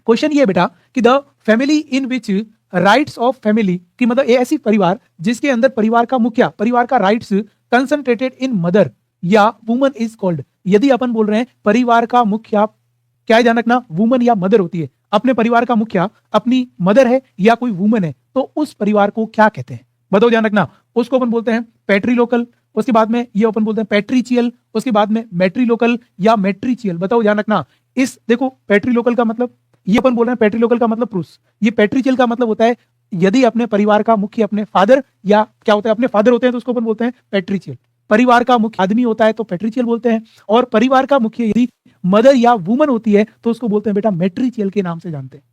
क्वेश्चन, ये बेटा कि the family in which rights of family, की मतलब ऐसी परिवार जिसके अंदर परिवार का मुखिया, परिवार का राइट्स कंसंट्रेटेड इन मदर या वुमन इज कॉल्ड। यदि अपन बोल रहे हैं परिवार का मुखिया, क्या है ध्यान रखना, वुमन या मदर होती है, अपने परिवार का मुखिया अपनी मदर है या कोई वुमन है, तो उस परिवार को क्या कहते हैं, बताओ ध्यान रखना। उसको अपन बोलते हैं पैट्रीलोकल, उसके बाद में ये अपन बोलते हैं पैट्रीचियल, उसके बाद में मैट्रीलोकल या मैट्रीचियल। बताओ ध्यान रखना, इस देखो पैट्रीलोकल का मतलब, ये अपन बोल रहे हैं पैट्रीलोकल का मतलब पुरुष, ये पैट्रीचियल का मतलब होता है यदि अपने परिवार का मुख्य अपने फादर, या क्या होता है अपने फादर होते हैं तो उसको अपन बोलते हैं पैट्रीचियल। परिवार का मुख्य आदमी होता है तो पैट्रीचियल बोलते हैं, और परिवार का मुख्य यदि मदर या वुमन होती है तो उसको बोलते हैं बेटा मैट्रीचियल के नाम से जानते हैं,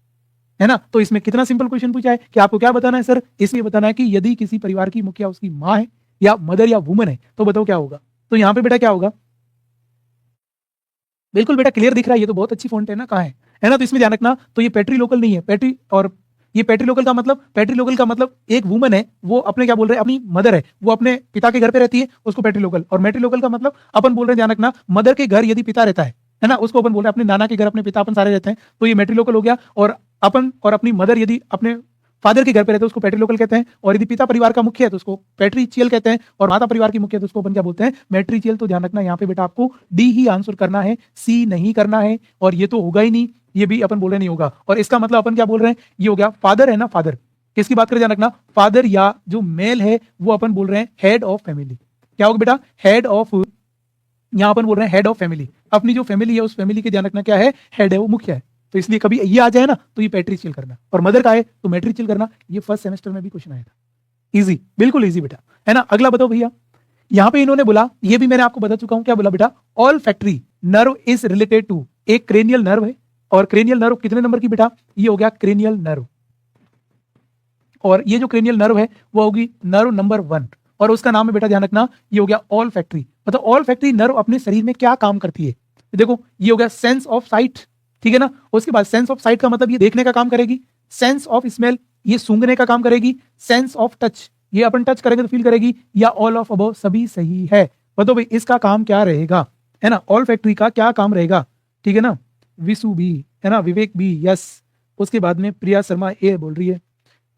है ना। तो इसमें कितना सिंपल क्वेश्चन पूछा है कि आपको क्या बताना है सर, इसमें बताना है कि यदि किसी परिवार की मुखिया उसकी माँ है या मदर या वुमन है तो बताओ क्या होगा। तो यहाँ पे बेटा क्या होगा, बिल्कुल बेटा क्लियर दिख रहा है, ये तो बहुत अच्छी फॉन्ट है ना, कहाँ है ना। तो इसमें ध्यान रखना, तो ये पैट्रीलोकल नहीं है, पैट्री, और ये पैट्रीलोकल का मतलब एक वुमन है, वो अपने क्या बोल रहे हैं, अपनी मदर है, वो अपने पिता के घर पे रहती है, उसको पैट्रीलोकल। और मैट्रीलोकल का मतलब अपन बोल रहे हैं, ध्यान रखना, मदर के घर यदि पिता रहता है ना, उसको अपन बोल रहे हैं अपने नाना के घर अपने पिता अपन सारे रहते हैं, तो ये मैट्रीलोकल हो गया। और अपन और अपनी मदर यदि अपने फादर के घर पे रहते हैं उसको पैट्रीलोकल कहते हैं, और यदि पिता परिवार का मुख्य है तो उसको पैट्रीचियल कहते हैं, और माता परिवार की मुख्य है तो उसको अपन क्या बोलते हैं, मैट्रीचियल। तो ध्यान रखना, यहाँ पे बेटा आपको डी ही आंसर करना है, सी नहीं करना है, और ये तो होगा ही नहीं, ये भी अपन बोल रहे नहीं होगा। और इसका मतलब अपन क्या बोल रहे हैं, ये हो गया फादर है ना, फादर किसकी बात करें, ध्यान रखना, फादर या जो मेल है वो अपन बोल रहे हैं हेड ऑफ फैमिली। क्या होगा बेटा, हेड ऑफ, यहाँ अपन बोल रहे हैं हेड ऑफ फैमिली, अपनी जो फैमिली है उस फैमिली के ध्यान रखना क्या है, हेड है, वो मुख्य है। तो इसलिए कभी ये आ जाए ना तो ये पैट्रीचियल करना, और मदर का है तो मैट्रीचियल करना। ये फर्स्ट सेमेस्टर में भी क्वेश्चन आया था, इजी, बिल्कुल इजी बेटा, है ना। अगला बताओ भैया, यहाँ पे इन्होंने बोला, ये भी मैंने आपको बता चुका हूं, क्या बोला बेटा, olfactory nerve is related to, एक क्रेनियल नर्व है, और क्रेनियल नर्व कितने नंबर की बेटा, ये हो गया क्रेनियल नर्व, और ये जो क्रेनियल नर्व है वो होगी नर्व नंबर 1, और उसका नाम है बेटा ध्यान रखना, ये हो गया ऑल फैक्ट्री। मतलब ऑल फैक्ट्री नर्व अपने शरीर में क्या काम करती है, देखो ये हो गया सेंस ऑफ साइट, ठीक है ना। उसके बाद सेंस ऑफ साइट का मतलब ये देखने का काम करेगी, सेंस ऑफ स्मेल ये सूंघने का काम करेगी, सेंस ऑफ टच ये अपन टच करेंगे तो फील करेगी, या ऑल ऑफ अबव सभी सही है। बताओ भाई इसका काम क्या रहेगा, है ना, ऑल फैक्ट्री का क्या काम रहेगा, ठीक है ना। विशु भी, है ना, विवेक भी, यस। उसके बाद में प्रिया शर्मा ए बोल रही है,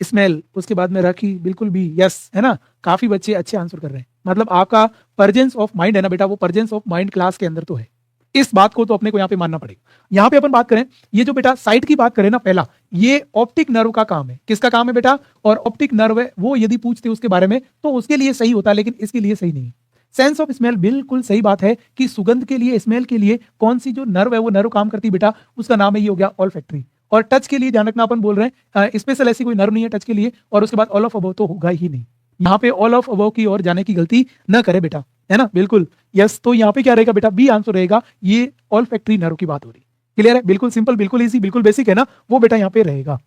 स्मेल, उसके बाद में राखी बिल्कुल भी यस, है ना। काफी बच्चे अच्छे आंसर कर रहे हैं, मतलब आपका परजेंस ऑफ माइंड है ना बेटा, वो परजेंस ऑफ माइंड क्लास के अंदर तो है, इस बात को तो अपने को यहाँ पे मानना पड़ेगा। यहाँ पे अपन बात करें, ये जो बेटा साइट की बात करें ना, पहला ये ऑप्टिक नर्व का काम है, किसका काम है बेटा, और ऑप्टिक नर्व है वो यदि पूछते उसके बारे में तो उसके लिए सही होता है, लेकिन इसके लिए सही नहीं। सेंस ऑफ स्मेल बिल्कुल सही बात है कि सुगंध के लिए, स्मेल के लिए कौन सी जो नर्व है वो नर्व काम करती है बेटा, उसका नाम है ये हो गया ऑल फैक्ट्री। और टच के लिए ध्यान रखना, अपन बोल रहे हैं स्पेशल ऐसी कोई नर्व नहीं है टच के लिए, और उसके बाद ऑल ऑफ अबव तो होगा ही नहीं। यहाँ पे ऑल ऑफ अबव की ओर जाने की गलती न करे बेटा, है ना, बिल्कुल यस। तो यहाँ पे क्या रहेगा बेटा, बी आंसर रहेगा, ये ऑल फैक्ट्री नर्व की बात हो रही, क्लियर है, बिल्कुल सिंपल, बिल्कुल इजी, बिल्कुल बेसिक है ना, वो बेटा यहाँ पे रहेगा।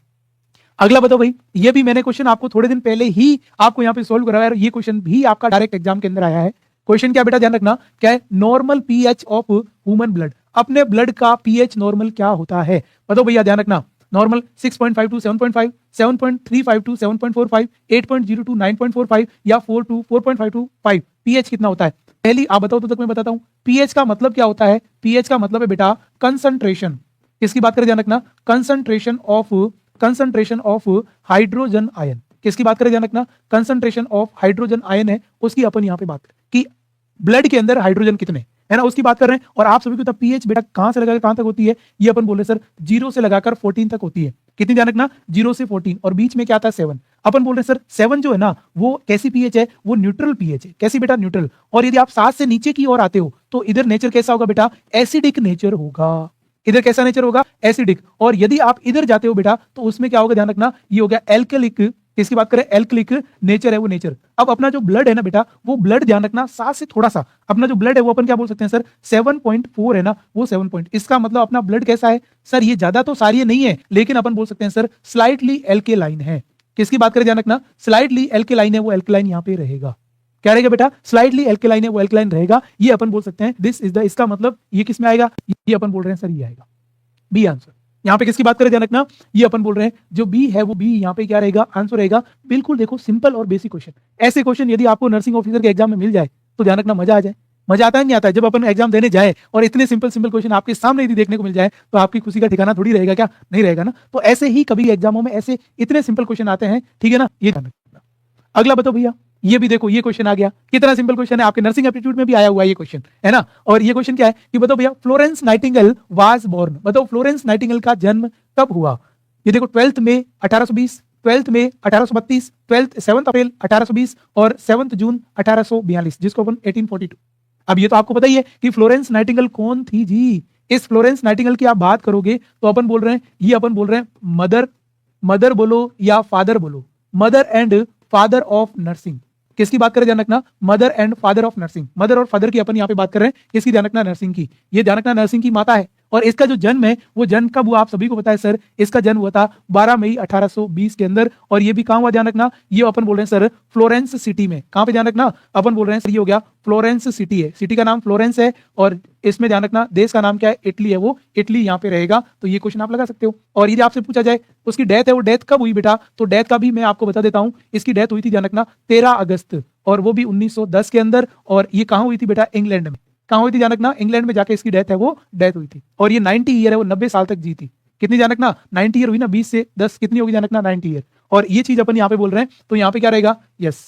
अगला बताओ भाई, ये भी मैंने क्वेश्चन आपको थोड़े दिन पहले ही आपको यहाँ पे सोल्व कराया है, ये क्वेश्चन भी आपका डायरेक्ट एग्जाम के अंदर आया है। क्वेश्चन क्या बेटा ध्यान रखना, क्या है, normal pH of human blood, अपने ब्लड का पीएच नॉर्मल क्या होता है, बताओ भैया ध्यान रखना। नॉर्मल 6.5 टू 7.5, 7.35 टू 7.45, 8.0 टू 9.45, या 4 टू 4.5 टू 5, पीएच कितना होता है, पहली आप बताओ तो तक मैं बताता हूं। पीएच का मतलब क्या होता है, पीएच का मतलब है बेटा कंसंट्रेशन, किसकी बात करें ध्यान रखना, कंसंट्रेशन ऑफ हाइड्रोजन आयन, किसकी बात करें ध्यान रखना, कंसंट्रेशन ऑफ हाइड्रोजन आयन है उसकी अपन यहाँ पे बात करें कि ब्लड के अंदर हाइड्रोजन कितने, है ना, उसकी बात कर रहे हैं। और आप सभी को पीएच बेटा कहां से लगाकर कहां तक होती है, ये अपन बोले सर 0 से लगाकर 14 तक होती है, कितनी ध्यान रखना, 0 से 14, और बीच में क्या आता है 7। अपन बोल रहे हैं सर 7 जो है ना वो कैसी पीएच है, वो न्यूट्रल पीएच है, कैसी बेटा, न्यूट्रल। और यदि आप 7 से नीचे की ओर आते हो तो इधर नेचर कैसा होगा बेटा, एसिडिक नेचर होगा, इधर कैसा नेचर होगा, एसिडिक। और यदि आप इधर जाते हो बेटा तो उसमें क्या होगा ध्यान रखना, ये हो गया एल्केलिक किसकी बात करें, एल्कलिक नेचर है वो नेचर। अब अपना जो ब्लड है ना बेटा, वो ब्लड ध्यान रखना 7 से थोड़ा सा, अपना जो ब्लड है वो अपन क्या बोल सकते हैं सर, 7.4 है ना, वो 7 पॉइंट, इसका मतलब अपना ब्लड कैसा है सर, ये ज्यादा तो सारी नहीं है, लेकिन अपन बोल सकते हैं सर स्लाइटली एल्केलाइन है। किसकी बात करें ध्यान रखना, स्लाइटली एल्केलाइन है, वो एल्केलाइन यहाँ पे रहेगा। क्या रहेगा बेटा, स्लाइटली एल्केलाइन है वो एल्केलाइन रहेगा, ये अपन बोल सकते हैं दिस इज द, इसका मतलब ये किस में आएगा, ये अपन बोल रहे हैं सर ये आएगा बी आंसर। यहाँ पे किसकी बात करें ध्यान रखना, ये अपन बोल रहे हैं जो बी है वो बी यहाँ पे क्या रहेगा, आंसर रहेगा। बिल्कुल देखो सिंपल और बेसिक क्वेश्चन, ऐसे क्वेश्चन यदि आपको नर्सिंग ऑफिसर के एग्जाम में मिल जाए तो ध्यान रखना मजा आ जाए। मजा आता है नहीं आता है, जब अपन एग्जाम देने जाए और इतने सिंपल सिंपल क्वेश्चन आपके सामने यदि देखने को मिल जाए तो आपकी खुशी का ठिकाना थोड़ी रहेगा, क्या नहीं रहेगा ना। तो ऐसे ही कभी एग्जामों में ऐसे इतने सिंपल क्वेश्चन आते हैं, ठीक है ना, ये ध्यान रखना। अगला बताओ भैया, ये भी देखो ये क्वेश्चन आ गया, कितना सिंपल क्वेश्चन है, आपके नर्सिंग एप्टीट्यूड में भी आया हुआ है ये क्वेश्चन, है ना। और ये क्वेश्चन क्या है कि बताओ भैया, फ्लोरेंस नाइटिंगेल वाज बोर्न, बताओ फ्लोरेंस नाइटिंगेल का जन्म कब हुआ। ये देखो 12 मई 1820, 12 मई 1832, 7 अप्रैल 1820 और 7 जून 1842, जिसको अपन 1842। अब ये तो आपको पता ही है कि फ्लोरेंस नाइटिंगेल कौन थी जी। इस फ्लोरेंस नाइटिंगेल की आप बात करोगे तो अपन बोल रहे हैं, ये अपन बोल रहे हैं मदर बोलो या फादर बोलो, mother and father of nursing. किसकी बात करें ध्यान रखना, mother and father of nursing. Mother और फादर की अपन यहाँ पे बात कर रहे हैं, किसकी ध्यान रखना, नर्सिंग की। ये ध्यान रखना नर्सिंग की माता है। और इसका जो जन्म है वो जन्म कब हुआ आप सभी को पता है सर, इसका जन्म हुआ था 12 मई 1820 के अंदर। और ये भी कहां हुआ ध्यान रखना, ये अपन बोल रहे हैं सर फ्लोरेंस सिटी में। कहां पे ध्यान रखना, अपन बोल रहे हैं सर ये हो गया फ्लोरेंस सिटी है, सिटी का नाम फ्लोरेंस है और इसमें ध्यान रखना देश का नाम क्या है, इटली है, वो इटली यहाँ पे रहेगा। तो ये क्वेश्चन आप लगा सकते हो। और यदि आपसे पूछा जाए उसकी डेथ है, वो डेथ कब हुई बेटा, तो डेथ का भी मैं आपको बता देता हूँ। इसकी डेथ हुई थी ध्यान रखना 13 अगस्त, और वो भी 1910 के अंदर। और ये कहां हुई थी बेटा, इंग्लैंड में। कहां हुई थी ध्यान रखना, इंग्लैंड में जाके इसकी डेथ है वो डेथ हुई थी। और ये 90 ईयर है, वो 90 साल तक जी थी। कितनी ध्यान रखना, 90 ईयर हुई ना, 20 से 10 कितनी होगी ध्यान रखना, 90 ईयर। और ये चीज अपन यहाँ पे बोल रहे हैं, तो यहाँ पे क्या रहेगा, यस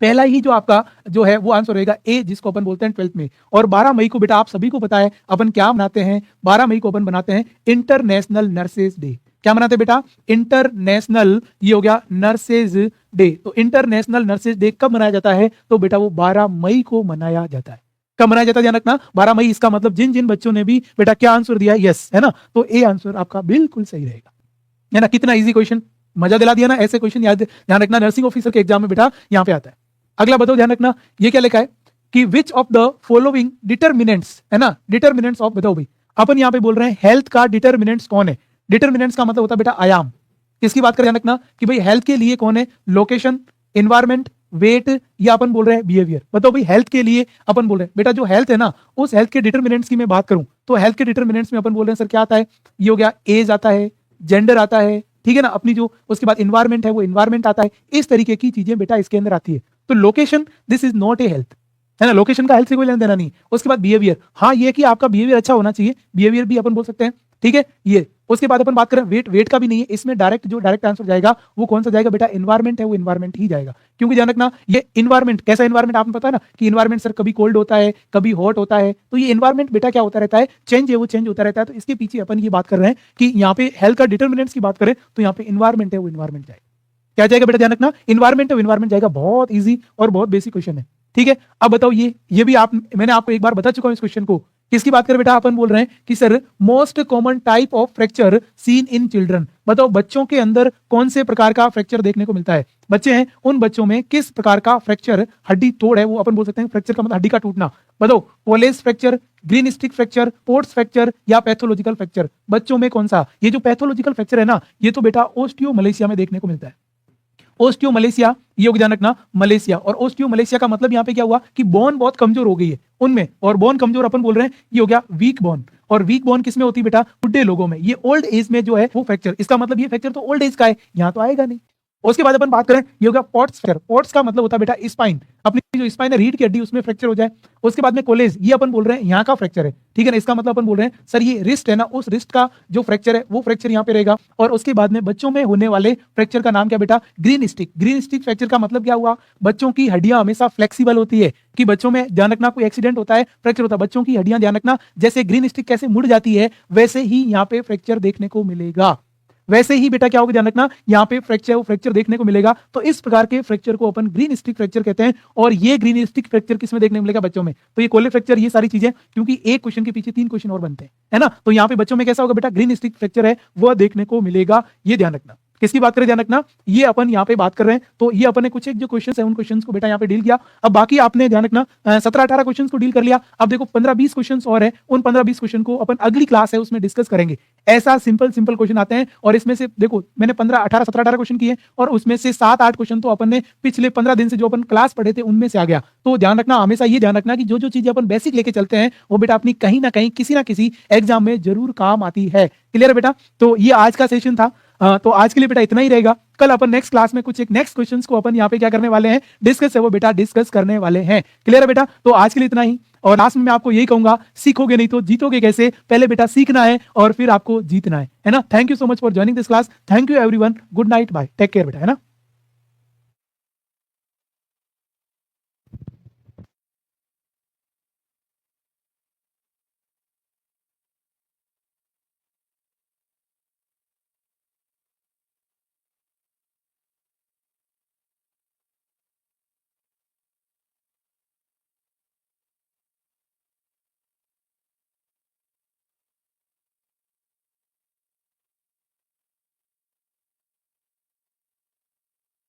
पहला ही जो आपका जो है वो आंसर रहेगा ए, जिसको अपन बोलते हैं 12 मई। और 12 मई को बेटा आप सभी को पता है अपन क्या मनाते हैं, 12 मई को अपन बनाते हैं इंटरनेशनल नर्सेज डे। क्या मनाते हैं बेटा, इंटरनेशनल, ये हो गया नर्सेज डे। तो इंटरनेशनल नर्सेज डे कब मनाया जाता है, तो बेटा वो 12 मई को मनाया जाता है। कब मनाया जाता है ध्यान रखना, 12 मई। इसका मतलब जिन जिन बच्चों ने भी बेटा क्या आंसर दिया, यस है ना, तो ए आंसर आपका बिल्कुल सही रहेगा, है ना। कितना इजी क्वेश्चन, मजा दिला दिया ना। ऐसे क्वेश्चन याद ध्यान रखना नर्सिंग ऑफिसर के एग्जाम में बेटा यहाँ पे आता है। अगला बताओ ध्यान रखना, ये क्या लिखा है कि which of the following determinants, है ना, डिटरमिनेंट्स ऑफ, बताओ भाई अपन यहाँ पे बोल रहे हैं हेल्थ का डिटरमिनेंट्स कौन है। डिटरमिनेंट्स का मतलब होता है बेटा आयाम। किसकी बात करें ध्यान रखना कि भाई हेल्थ के लिए कौन है, लोकेशन, एनवायरमेंट, वेट, या अपन बोल रहे हैं बिहेवियर। बताओ भाई हेल्थ के लिए अपन बोल रहे हैं बेटा जो हेल्थ है ना, उस हेल्थ के डिटरमिनेंट्स की मैं बात करूं तो हेल्थ के डिटरमिनेंट्स में अपन बोल रहे हैं सर क्या आता है, ये हो गया एज आता है, जेंडर आता है, ठीक है ना, अपनी जो उसके बाद इन्वायरमेंट है वो इन्वायरमेंट आता है। इस तरीके की चीजें बेटा इसके अंदर आती है। तो location, this is not a health, है ना, लोकेशन का हेल्थ से कोई लेना देना नहीं। उसके बाद बिहेवियर, हाँ ये कि आपका बिहेवियर अच्छा होना चाहिए, बिहेवियर भी अपन बोल सकते हैं, ठीक है ये। उसके बाद अपन बात करें वेट, वेट का भी नहीं है इसमें। डायरेक्ट जो डायरेक्ट आंसर जाएगा वो कौन सा जाएगा बेटा, एनवायरमेंट है वो एनवायरमेंट ही जाएगा। क्योंकि ध्यान रखना ये एनवायरमेंट कैसा एनवायरमेंट आपको पता है ना कि एनवायरमेंट सर कभी कोल्ड होता है कभी हॉट होता है। तो ये एनवायरमेंट बेटा क्या होता रहता है, चेंज है वो चेंज होता रहता है। तो इसके पीछे अपन ये बात कर रहे हैं कि यहाँ पे हेल्थ का डिटरमिनेंट्स की बात करें तो यहाँ पे एनवायरमेंट है वो एनवायरमेंट जाएगा। क्या जाएगा बेटा ध्यान रखना, एनवायरमेंट है एनवायरमेंट जाएगा। बहुत ईजी और बहुत बेसिक क्वेश्चन है, ठीक है। अब बताओ ये भी आप, मैंने आपको एक बार बता चुका हूं इस क्वेश्चन को। किसकी बात करें बेटा, अपन बोल रहे हैं कि sir most common type of fracture seen in children. बताओ बच्चों के अंदर कौन से प्रकार का फ्रैक्चर देखने को मिलता है। बच्चे हैं उन बच्चों में किस प्रकार का फ्रैक्चर, हड्डी तोड़ है वो अपन बोल सकते हैं। फ्रैक्चर का मतलब हड्डी का टूटना। बताओ Colles fracture, greenstick fracture, Pott's fracture या पैथोलॉजिकल फ्रैक्चर। बच्चों में कौन सा, ये जो पैथोलॉजिकल फ्रैक्चर है ना, ये तो बेटा ओस्टियोमलेशिया में देखने को मिलता है। ओस्टियोमलेशिया, ये ध्यान रखना मलेशिया। और ओस्टियोमलेशिया का मतलब यहाँ पे क्या हुआ कि बोन बहुत कमजोर हो गई है उनमें। और बोन कमजोर अपन बोल रहे हैं ये हो गया वीक बोन। और वीक बोन किसमें होती है बेटा, बुढ़े लोगों में। ये ओल्ड एज में जो है वो फ्रैक्चर, इसका मतलब ये फ्रैक्चर तो ओल्ड एज का है, यहाँ तो आएगा नहीं। उसके बाद अपन बात करें ये होगा पॉट्स फ्रैक्चर। पॉट्स का मतलब होता है बेटा स्पाइन, अपनी जो स्पाइन है रीढ़ की हड्डी उसमें फ्रैक्चर हो जाए। उसके बाद में कोलेज, ये अपन बोल रहे हैं यहाँ का फ्रैक्चर है, ठीक है ना। इसका मतलब अपन बोल रहे हैं सर ये रिस्ट है ना, उस रिस्ट का जो फ्रैक्चर है वो फ्रैक्चर यहाँ पे रहेगा। और उसके बाद में बच्चों में होने वाले फ्रैक्चर का नाम क्या बेटा, green stick. Green stick fracture का मतलब क्या हुआ, बच्चों की हड्डियां हमेशा फ्लेक्सिबल होती है कि बच्चों में ध्यान रखना कोई एक्सीडेंट होता है फ्रैक्चर होता है, बच्चों की हड्डियां ध्यान रखना जैसे ग्रीन स्टिक कैसे मुड़ जाती है वैसे ही यहाँ पे फ्रैक्चर देखने को मिलेगा। वैसे ही बेटा क्या होगा ध्यान रखना, यहाँ पे फ्रैक्चर वो फ्रैक्चर देखने को मिलेगा। तो इस प्रकार के फ्रैक्चर को अपन ग्रीन स्टिक फ्रैक्चर कहते हैं। और ये ग्रीन स्टिक फ्रैक्चर किसमें देखने को मिलेगा, बच्चों में। तो ये कोले फ्रैक्चर, ये सारी चीजें, क्योंकि एक क्वेश्चन के पीछे 3 क्वेश्चन और बनते हैं, है ना। तो यहाँ पे बच्चों में कैसा होगा बेटा, ग्रीन स्टिक फ्रैक्चर है वो देखने को मिलेगा, ये ध्यान रखना। किसकी बात करें ध्यान रखना, ये अपन यहाँ पे बात कर रहे हैं। तो ये अपन ने कुछ एक जो क्वेश्चन है उन क्वेश्चन को बेटा यहाँ पे डील किया। अब बाकी आपने ध्यान रखना 17-18 क्वेश्चन को डील कर लिया। अब देखो 15-20 क्वेश्चन और है, उन 15-20 क्वेश्चन को अपन अगली क्लास है उसमें डिस्कस करेंगे। ऐसा सिंपल क्वेश्चन आते हैं और इसमें से देखो मैंने 17-18 क्वेश्चन किए और उसमें से 7-8 क्वेश्चन तो अपन ने पिछले 15 दिन से जो अपन क्लास पढ़े थे उनमें से आ गया। तो ध्यान रखना, हमेशा ये ध्यान रखना कि जो चीजें अपन बेसिक लेके चलते हैं वो बेटा अपनी कहीं ना कहीं किसी ना किसी एग्जाम में जरूर काम आती है। क्लियर है बेटा? तो ये आज का सेशन था। तो आज के लिए बेटा इतना ही रहेगा। कल अपन नेक्स्ट क्लास में कुछ एक नेक्स्ट क्वेश्चंस को अपन यहाँ पे क्या करने वाले हैं, डिस्कस है वो बेटा डिस्कस करने वाले हैं। क्लियर है बेटा? तो आज के लिए इतना ही। और लास्ट में मैं आपको यही कहूंगा, सीखोगे नहीं तो जीतोगे कैसे? पहले बेटा सीखना है और फिर आपको जीतना है ना। Thank you so much for joining this class. Thank you everyone. Good night, bye, take care बेटा, है ना।